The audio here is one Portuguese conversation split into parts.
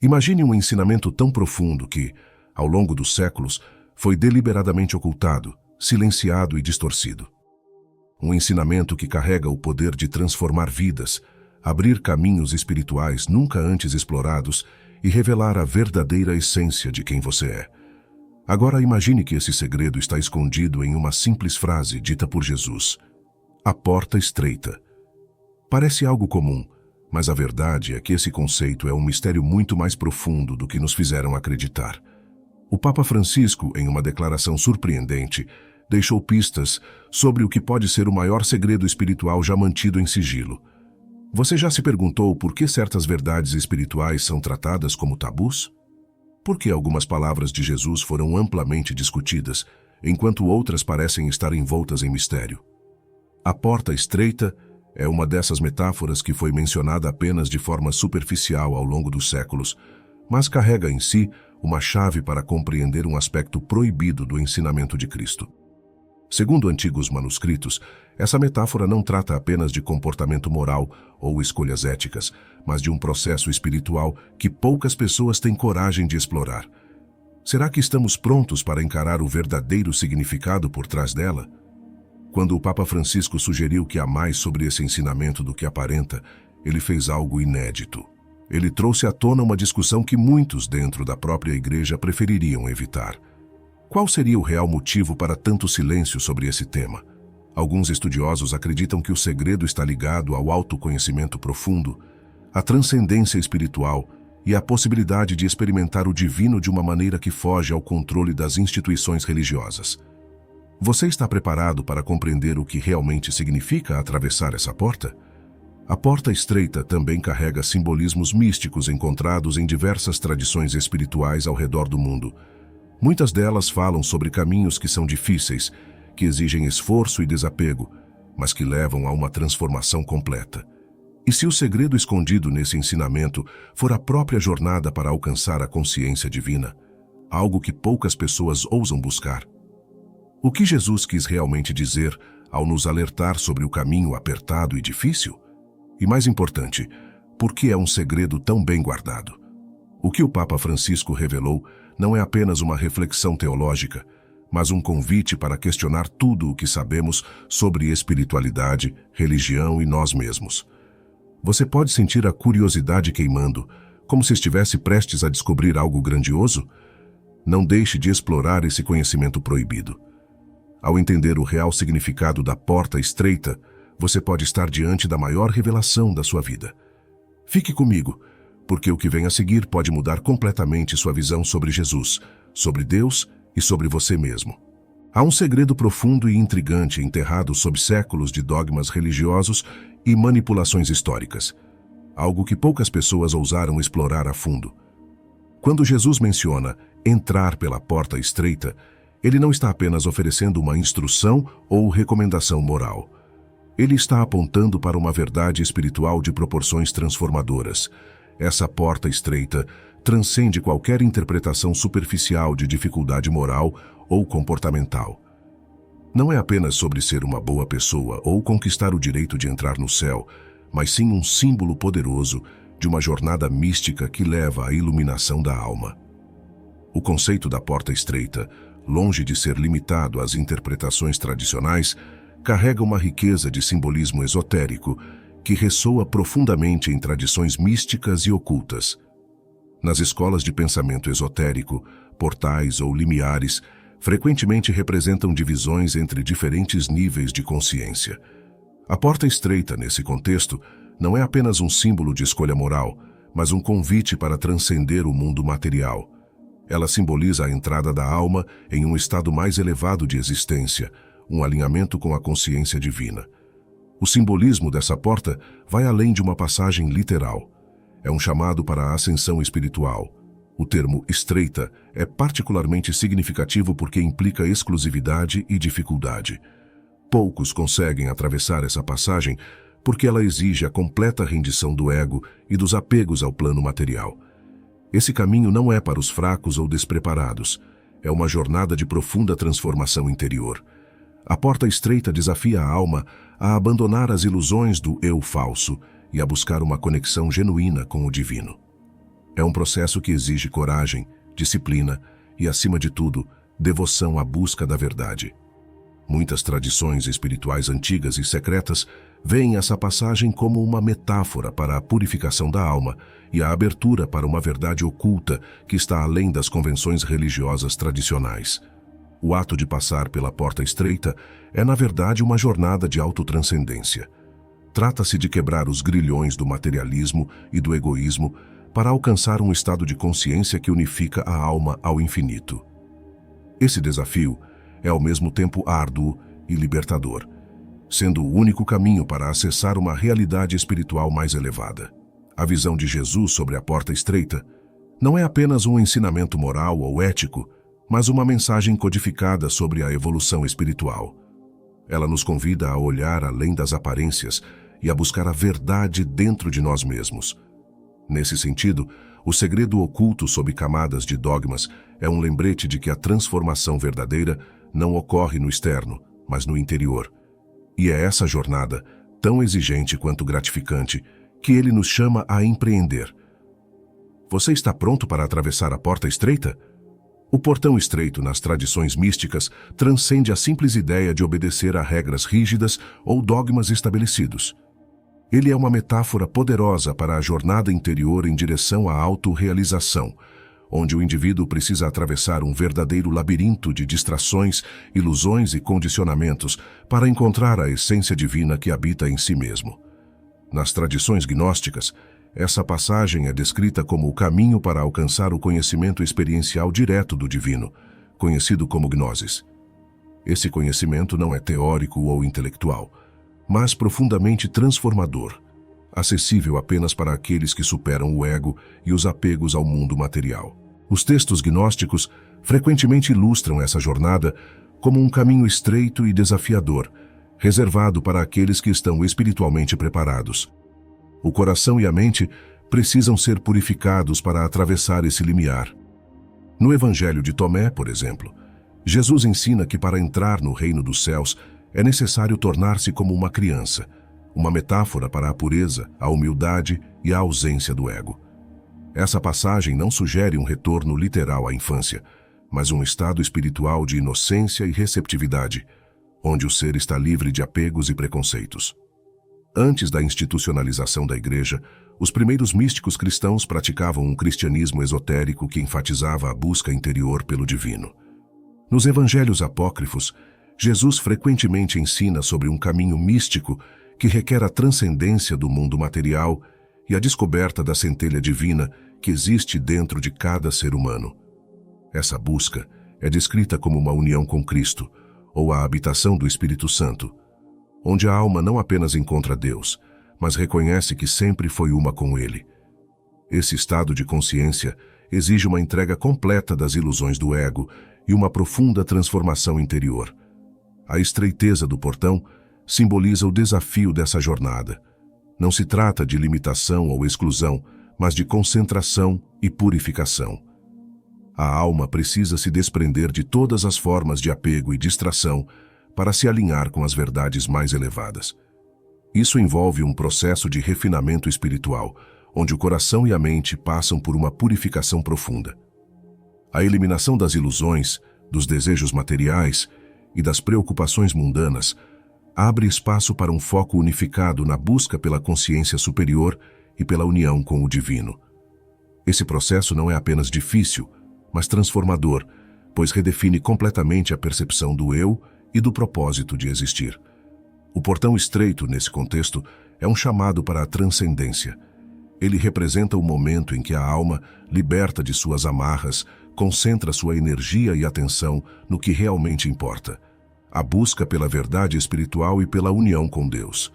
Imagine um ensinamento tão profundo que, ao longo dos séculos, foi deliberadamente ocultado, silenciado e distorcido. Um ensinamento que carrega o poder de transformar vidas, abrir caminhos espirituais nunca antes explorados e revelar a verdadeira essência de quem você é. Agora imagine que esse segredo está escondido em uma simples frase dita por Jesus: a porta estreita. Parece algo comum, mas a verdade é que esse conceito é um mistério muito mais profundo do que nos fizeram acreditar. O Papa Francisco, em uma declaração surpreendente, deixou pistas sobre o que pode ser o maior segredo espiritual já mantido em sigilo. Você já se perguntou por que certas verdades espirituais são tratadas como tabus? Por que algumas palavras de Jesus foram amplamente discutidas, enquanto outras parecem estar envoltas em mistério? A porta estreita é uma dessas metáforas que foi mencionada apenas de forma superficial ao longo dos séculos, mas carrega em si uma chave para compreender um aspecto proibido do ensinamento de Cristo. Segundo antigos manuscritos, essa metáfora não trata apenas de comportamento moral ou escolhas éticas, mas de um processo espiritual que poucas pessoas têm coragem de explorar. Será que estamos prontos para encarar o verdadeiro significado por trás dela? Quando o Papa Francisco sugeriu que há mais sobre esse ensinamento do que aparenta, ele fez algo inédito. Ele trouxe à tona uma discussão que muitos dentro da própria Igreja prefeririam evitar. Qual seria o real motivo para tanto silêncio sobre esse tema? Alguns estudiosos acreditam que o segredo está ligado ao autoconhecimento profundo, à transcendência espiritual e à possibilidade de experimentar o divino de uma maneira que foge ao controle das instituições religiosas. Você está preparado para compreender o que realmente significa atravessar essa porta? A porta estreita também carrega simbolismos místicos encontrados em diversas tradições espirituais ao redor do mundo. Muitas delas falam sobre caminhos que são difíceis, que exigem esforço e desapego, mas que levam a uma transformação completa. E se o segredo escondido nesse ensinamento for a própria jornada para alcançar a consciência divina, algo que poucas pessoas ousam buscar? O que Jesus quis realmente dizer ao nos alertar sobre o caminho apertado e difícil? E mais importante, por que é um segredo tão bem guardado? O que o Papa Francisco revelou não é apenas uma reflexão teológica, mas um convite para questionar tudo o que sabemos sobre espiritualidade, religião e nós mesmos. Você pode sentir a curiosidade queimando, como se estivesse prestes a descobrir algo grandioso? Não deixe de explorar esse conhecimento proibido. Ao entender o real significado da porta estreita, você pode estar diante da maior revelação da sua vida. Fique comigo, porque o que vem a seguir pode mudar completamente sua visão sobre Jesus, sobre Deus e sobre você mesmo. Há um segredo profundo e intrigante enterrado sob séculos de dogmas religiosos e manipulações históricas, algo que poucas pessoas ousaram explorar a fundo. Quando Jesus menciona entrar pela porta estreita, ele não está apenas oferecendo uma instrução ou recomendação moral. Ele está apontando para uma verdade espiritual de proporções transformadoras. Essa porta estreita transcende qualquer interpretação superficial de dificuldade moral ou comportamental. Não é apenas sobre ser uma boa pessoa ou conquistar o direito de entrar no céu, mas sim um símbolo poderoso de uma jornada mística que leva à iluminação da alma. O conceito da porta estreita, longe de ser limitado às interpretações tradicionais, carrega uma riqueza de simbolismo esotérico que ressoa profundamente em tradições místicas e ocultas. Nas escolas de pensamento esotérico, portais ou limiares frequentemente representam divisões entre diferentes níveis de consciência. A porta estreita, nesse contexto, não é apenas um símbolo de escolha moral, mas um convite para transcender o mundo material. Ela simboliza a entrada da alma em um estado mais elevado de existência, um alinhamento com a consciência divina. O simbolismo dessa porta vai além de uma passagem literal. É um chamado para a ascensão espiritual. O termo estreita é particularmente significativo porque implica exclusividade e dificuldade. Poucos conseguem atravessar essa passagem porque ela exige a completa rendição do ego e dos apegos ao plano material. Esse caminho não é para os fracos ou despreparados. É uma jornada de profunda transformação interior. A porta estreita desafia a alma a abandonar as ilusões do eu falso e a buscar uma conexão genuína com o divino. É um processo que exige coragem, disciplina e, acima de tudo, devoção à busca da verdade. Muitas tradições espirituais antigas e secretas veem essa passagem como uma metáfora para a purificação da alma e a abertura para uma verdade oculta que está além das convenções religiosas tradicionais. O ato de passar pela porta estreita é, na verdade, uma jornada de autotranscendência. Trata-se de quebrar os grilhões do materialismo e do egoísmo para alcançar um estado de consciência que unifica a alma ao infinito. Esse desafio é ao mesmo tempo árduo e libertador, sendo o único caminho para acessar uma realidade espiritual mais elevada. A visão de Jesus sobre a porta estreita não é apenas um ensinamento moral ou ético, mas uma mensagem codificada sobre a evolução espiritual. Ela nos convida a olhar além das aparências e a buscar a verdade dentro de nós mesmos. Nesse sentido, o segredo oculto sob camadas de dogmas é um lembrete de que a transformação verdadeira não ocorre no externo, mas no interior. E é essa jornada, tão exigente quanto gratificante, que ele nos chama a empreender. Você está pronto para atravessar a porta estreita? O portão estreito nas tradições místicas transcende a simples ideia de obedecer a regras rígidas ou dogmas estabelecidos. Ele é uma metáfora poderosa para a jornada interior em direção à autorrealização, onde o indivíduo precisa atravessar um verdadeiro labirinto de distrações, ilusões e condicionamentos para encontrar a essência divina que habita em si mesmo. Nas tradições gnósticas, essa passagem é descrita como o caminho para alcançar o conhecimento experiencial direto do divino, conhecido como gnosis. Esse conhecimento não é teórico ou intelectual, mas profundamente transformador, acessível apenas para aqueles que superam o ego e os apegos ao mundo material. Os textos gnósticos frequentemente ilustram essa jornada como um caminho estreito e desafiador, reservado para aqueles que estão espiritualmente preparados. O coração e a mente precisam ser purificados para atravessar esse limiar. No Evangelho de Tomé, por exemplo, Jesus ensina que para entrar no reino dos céus é necessário tornar-se como uma criança, uma metáfora para a pureza, a humildade e a ausência do ego. Essa passagem não sugere um retorno literal à infância, mas um estado espiritual de inocência e receptividade, onde o ser está livre de apegos e preconceitos. Antes da institucionalização da Igreja, os primeiros místicos cristãos praticavam um cristianismo esotérico que enfatizava a busca interior pelo divino. Nos evangelhos apócrifos, Jesus frequentemente ensina sobre um caminho místico que requer a transcendência do mundo material e a descoberta da centelha divina que existe dentro de cada ser humano. Essa busca é descrita como uma união com Cristo, ou a habitação do Espírito Santo, onde a alma não apenas encontra Deus, mas reconhece que sempre foi uma com Ele. Esse estado de consciência exige uma entrega completa das ilusões do ego e uma profunda transformação interior. A estreiteza do portão simboliza o desafio dessa jornada. Não se trata de limitação ou exclusão, mas de concentração e purificação. A alma precisa se desprender de todas as formas de apego e distração para se alinhar com as verdades mais elevadas. Isso envolve um processo de refinamento espiritual, onde o coração e a mente passam por uma purificação profunda. A eliminação das ilusões, dos desejos materiais e das preocupações mundanas abre espaço para um foco unificado na busca pela consciência superior e pela união com o divino. Esse processo não é apenas difícil, mas transformador, pois redefine completamente a percepção do eu e do propósito de existir. O portão estreito, nesse contexto, é um chamado para a transcendência. Ele representa o momento em que a alma, liberta de suas amarras, concentra sua energia e atenção no que realmente importa: a busca pela verdade espiritual e pela união com Deus.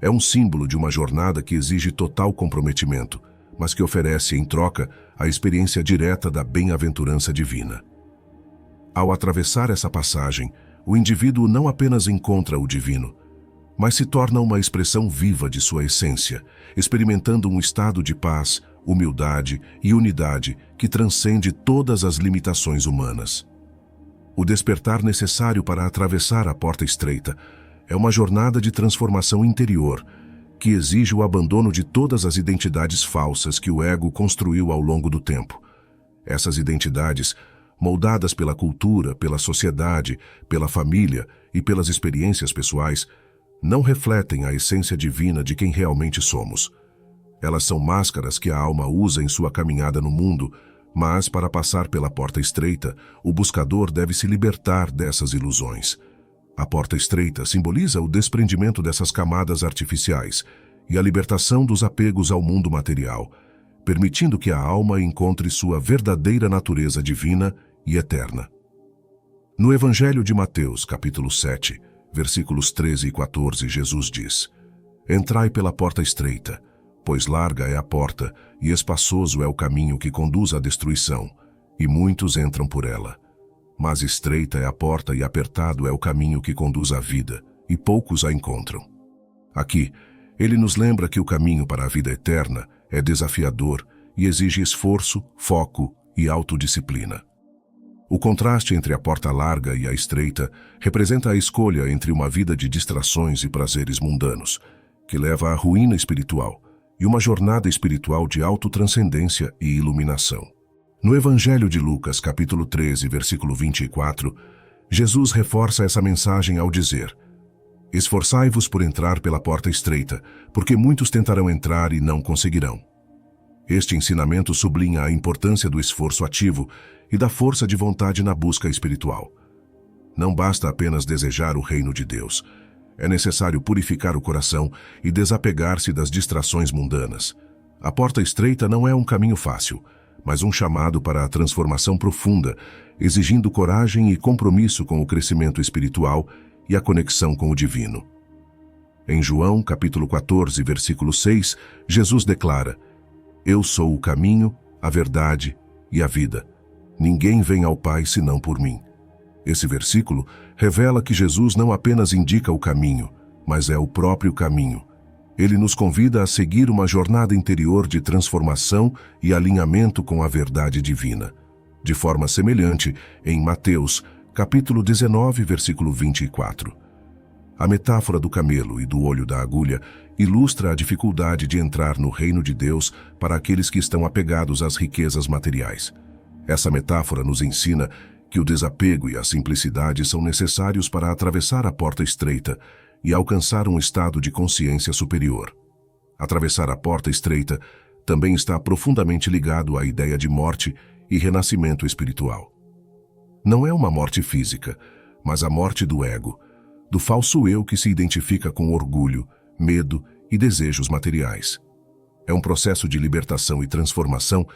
É um símbolo de uma jornada que exige total comprometimento, mas que oferece, em troca, a experiência direta da bem-aventurança divina. Ao atravessar essa passagem, o indivíduo não apenas encontra o divino, mas se torna uma expressão viva de sua essência, experimentando um estado de paz, humildade e unidade que transcende todas as limitações humanas. O despertar necessário para atravessar a porta estreita é uma jornada de transformação interior que exige o abandono de todas as identidades falsas que o ego construiu ao longo do tempo. Essas identidades, moldadas pela cultura, pela sociedade, pela família e pelas experiências pessoais, não refletem a essência divina de quem realmente somos. Elas são máscaras que a alma usa em sua caminhada no mundo, mas, para passar pela porta estreita, o buscador deve se libertar dessas ilusões. A porta estreita simboliza o desprendimento dessas camadas artificiais e a libertação dos apegos ao mundo material, permitindo que a alma encontre sua verdadeira natureza divina e eterna. No Evangelho de Mateus, capítulo 7, versículos 13 e 14, Jesus diz: Entrai pela porta estreita, pois larga é a porta e espaçoso é o caminho que conduz à destruição, e muitos entram por ela. Mas estreita é a porta e apertado é o caminho que conduz à vida, e poucos a encontram. Aqui, ele nos lembra que o caminho para a vida eterna é desafiador e exige esforço, foco e autodisciplina. O contraste entre a porta larga e a estreita representa a escolha entre uma vida de distrações e prazeres mundanos, que leva à ruína espiritual, e uma jornada espiritual de autotranscendência e iluminação. No Evangelho de Lucas, capítulo 13, versículo 24, Jesus reforça essa mensagem ao dizer: Esforçai-vos por entrar pela porta estreita, porque muitos tentarão entrar e não conseguirão. Este ensinamento sublinha a importância do esforço ativo e da força de vontade na busca espiritual. Não basta apenas desejar o reino de Deus. É necessário purificar o coração e desapegar-se das distrações mundanas. A porta estreita não é um caminho fácil, mas um chamado para a transformação profunda, exigindo coragem e compromisso com o crescimento espiritual e a conexão com o divino. Em João, capítulo 14, versículo 6, Jesus declara: Eu sou o caminho, a verdade e a vida. Ninguém vem ao Pai senão por mim. Esse versículo revela que Jesus não apenas indica o caminho, mas é o próprio caminho. Ele nos convida a seguir uma jornada interior de transformação e alinhamento com a verdade divina. De forma semelhante, em Mateus, capítulo 19, versículo 24. A metáfora do camelo e do olho da agulha ilustra a dificuldade de entrar no reino de Deus para aqueles que estão apegados às riquezas materiais. Essa metáfora nos ensina que o desapego e a simplicidade são necessários para atravessar a porta estreita e alcançar um estado de consciência superior. Atravessar a porta estreita também está profundamente ligado à ideia de morte e renascimento espiritual. Não é uma morte física, mas a morte do ego, do falso eu que se identifica com orgulho, medo e desejos materiais. É um processo de libertação e transformação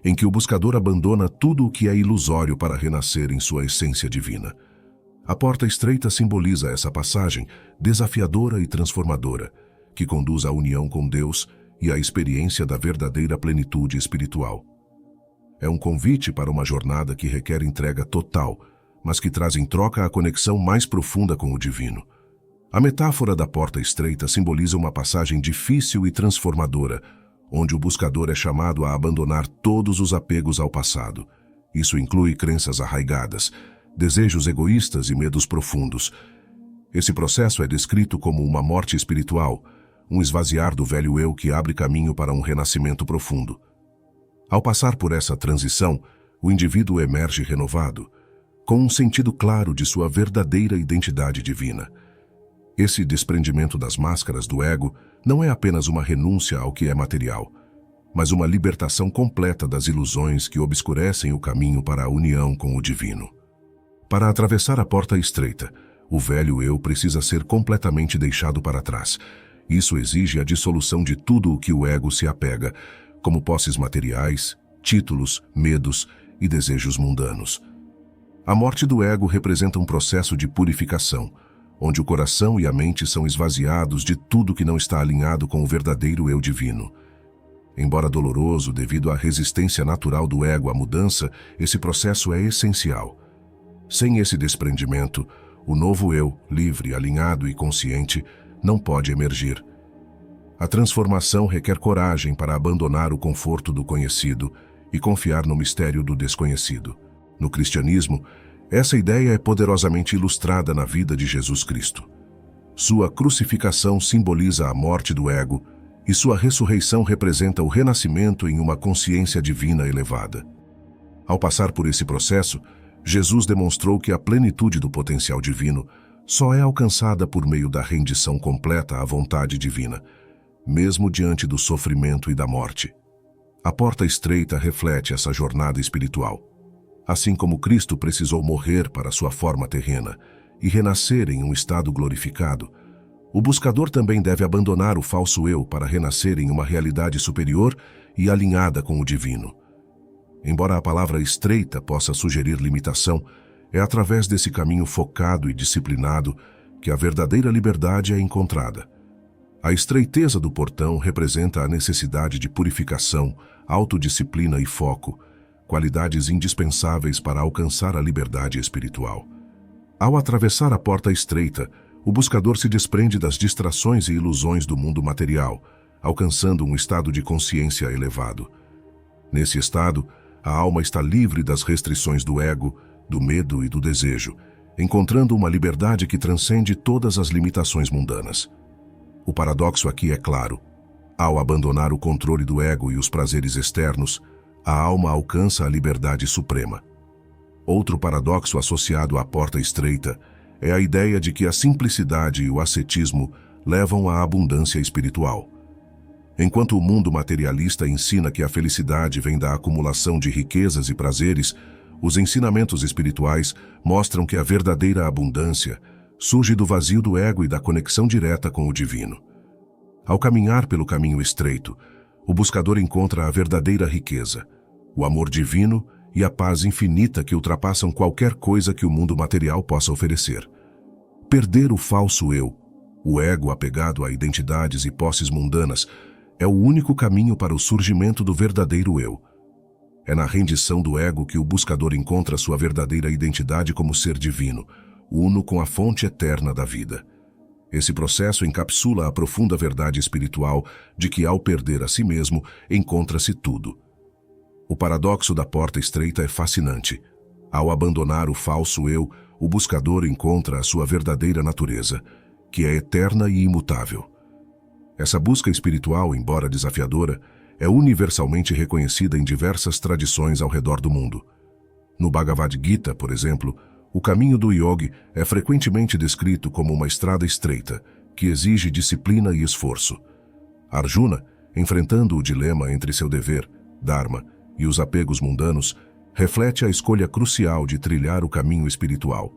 em que o buscador abandona tudo o que é ilusório para renascer em sua essência divina. A porta estreita simboliza essa passagem desafiadora e transformadora, que conduz à união com Deus e à experiência da verdadeira plenitude espiritual. É um convite para uma jornada que requer entrega total, mas que traz em troca a conexão mais profunda com o divino. A metáfora da porta estreita simboliza uma passagem difícil e transformadora, onde o buscador é chamado a abandonar todos os apegos ao passado. Isso inclui crenças arraigadas, desejos egoístas e medos profundos. Esse processo é descrito como uma morte espiritual, um esvaziar do velho eu que abre caminho para um renascimento profundo. Ao passar por essa transição, o indivíduo emerge renovado, com um sentido claro de sua verdadeira identidade divina. Esse desprendimento das máscaras do ego não é apenas uma renúncia ao que é material, mas uma libertação completa das ilusões que obscurecem o caminho para a união com o divino. Para atravessar a porta estreita, o velho eu precisa ser completamente deixado para trás. Isso exige a dissolução de tudo o que o ego se apega, como posses materiais, títulos, medos e desejos mundanos. A morte do ego representa um processo de purificação, onde o coração e a mente são esvaziados de tudo que não está alinhado com o verdadeiro eu divino. Embora doloroso devido à resistência natural do ego à mudança, esse processo é essencial. Sem esse desprendimento, o novo eu, livre, alinhado e consciente, não pode emergir. A transformação requer coragem para abandonar o conforto do conhecido e confiar no mistério do desconhecido. No cristianismo, essa ideia é poderosamente ilustrada na vida de Jesus Cristo. Sua crucificação simboliza a morte do ego e sua ressurreição representa o renascimento em uma consciência divina elevada. Ao passar por esse processo, Jesus demonstrou que a plenitude do potencial divino só é alcançada por meio da rendição completa à vontade divina, mesmo diante do sofrimento e da morte. A porta estreita reflete essa jornada espiritual. Assim como Cristo precisou morrer para sua forma terrena e renascer em um estado glorificado, o buscador também deve abandonar o falso eu para renascer em uma realidade superior e alinhada com o divino. Embora a palavra estreita possa sugerir limitação, é através desse caminho focado e disciplinado que a verdadeira liberdade é encontrada. A estreiteza do portão representa a necessidade de purificação, autodisciplina e foco, qualidades indispensáveis para alcançar a liberdade espiritual. Ao atravessar a porta estreita, o buscador se desprende das distrações e ilusões do mundo material, alcançando um estado de consciência elevado. Nesse estado, a alma está livre das restrições do ego, do medo e do desejo, encontrando uma liberdade que transcende todas as limitações mundanas. O paradoxo aqui é claro. Ao abandonar o controle do ego e os prazeres externos, a alma alcança a liberdade suprema. Outro paradoxo associado à porta estreita é a ideia de que a simplicidade e o ascetismo levam à abundância espiritual. Enquanto o mundo materialista ensina que a felicidade vem da acumulação de riquezas e prazeres, os ensinamentos espirituais mostram que a verdadeira abundância surge do vazio do ego e da conexão direta com o divino. Ao caminhar pelo caminho estreito, o buscador encontra a verdadeira riqueza, o amor divino e a paz infinita que ultrapassam qualquer coisa que o mundo material possa oferecer. Perder o falso eu, o ego apegado a identidades e posses mundanas, é o único caminho para o surgimento do verdadeiro eu. É na rendição do ego que o buscador encontra sua verdadeira identidade como ser divino, uno com a fonte eterna da vida. Esse processo encapsula a profunda verdade espiritual de que, ao perder a si mesmo, encontra-se tudo. O paradoxo da porta estreita é fascinante. Ao abandonar o falso eu, o buscador encontra a sua verdadeira natureza, que é eterna e imutável. Essa busca espiritual, embora desafiadora, é universalmente reconhecida em diversas tradições ao redor do mundo. No Bhagavad Gita, por exemplo, o caminho do yogi é frequentemente descrito como uma estrada estreita, que exige disciplina e esforço. Arjuna, enfrentando o dilema entre seu dever, dharma, e os apegos mundanos, reflete a escolha crucial de trilhar o caminho espiritual.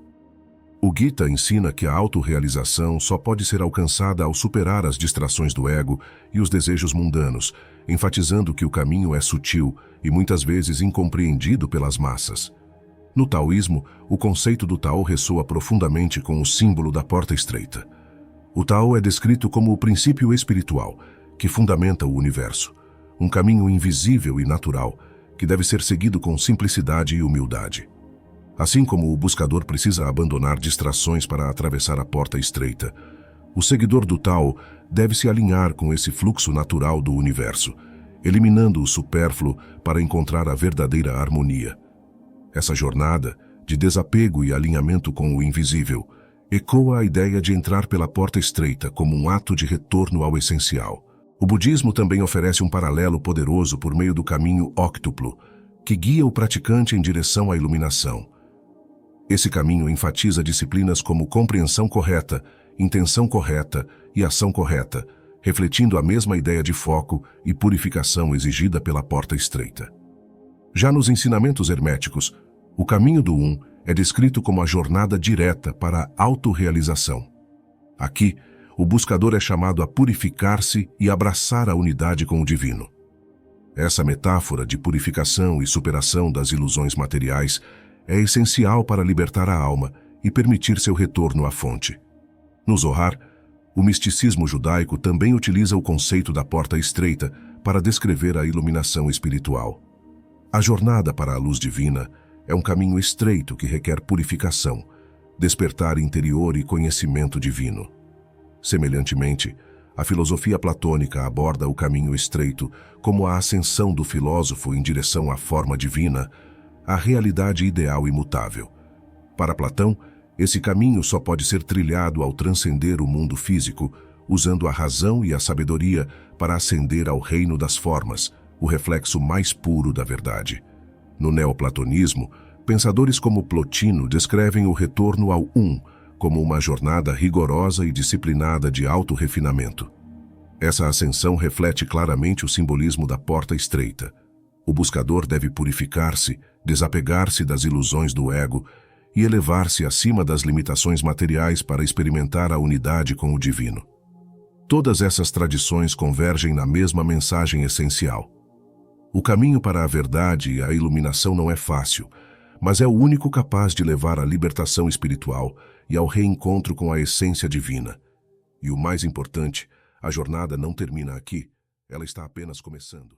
O Gita ensina que a autorrealização só pode ser alcançada ao superar as distrações do ego e os desejos mundanos, enfatizando que o caminho é sutil e muitas vezes incompreendido pelas massas. No taoísmo, o conceito do Tao ressoa profundamente com o símbolo da porta estreita. O Tao é descrito como o princípio espiritual, que fundamenta o universo, um caminho invisível e natural, que deve ser seguido com simplicidade e humildade. Assim como o buscador precisa abandonar distrações para atravessar a porta estreita, o seguidor do Tao deve se alinhar com esse fluxo natural do universo, eliminando o supérfluo para encontrar a verdadeira harmonia. Essa jornada, de desapego e alinhamento com o invisível, ecoa a ideia de entrar pela porta estreita como um ato de retorno ao essencial. O budismo também oferece um paralelo poderoso por meio do caminho óctuplo, que guia o praticante em direção à iluminação. Esse caminho enfatiza disciplinas como compreensão correta, intenção correta e ação correta, refletindo a mesma ideia de foco e purificação exigida pela porta estreita. Já nos ensinamentos herméticos, o caminho do é descrito como a jornada direta para a autorrealização. Aqui, o buscador é chamado a purificar-se e abraçar a unidade com o divino. Essa metáfora de purificação e superação das ilusões materiais é essencial para libertar a alma e permitir seu retorno à fonte. No Zohar, o misticismo judaico também utiliza o conceito da porta estreita para descrever a iluminação espiritual. A jornada para a luz divina é um caminho estreito que requer purificação, despertar interior e conhecimento divino. Semelhantemente, a filosofia platônica aborda o caminho estreito como a ascensão do filósofo em direção à forma divina, a realidade ideal imutável. Para Platão, Esse caminho só pode ser trilhado ao transcender o mundo físico, usando a razão e a sabedoria para ascender ao reino das formas, o reflexo mais puro da verdade. No neoplatonismo, pensadores como Plotino descrevem o retorno ao como uma jornada rigorosa e disciplinada de auto-refinamento. Essa ascensão reflete claramente o simbolismo da porta estreita. O buscador deve purificar-se, desapegar-se das ilusões do ego e elevar-se acima das limitações materiais para experimentar a unidade com o divino. Todas essas tradições convergem na mesma mensagem essencial. O caminho para a verdade e a iluminação não é fácil, mas é o único capaz de levar à libertação espiritual e ao reencontro com a essência divina. E o mais importante, a jornada não termina aqui, ela está apenas começando.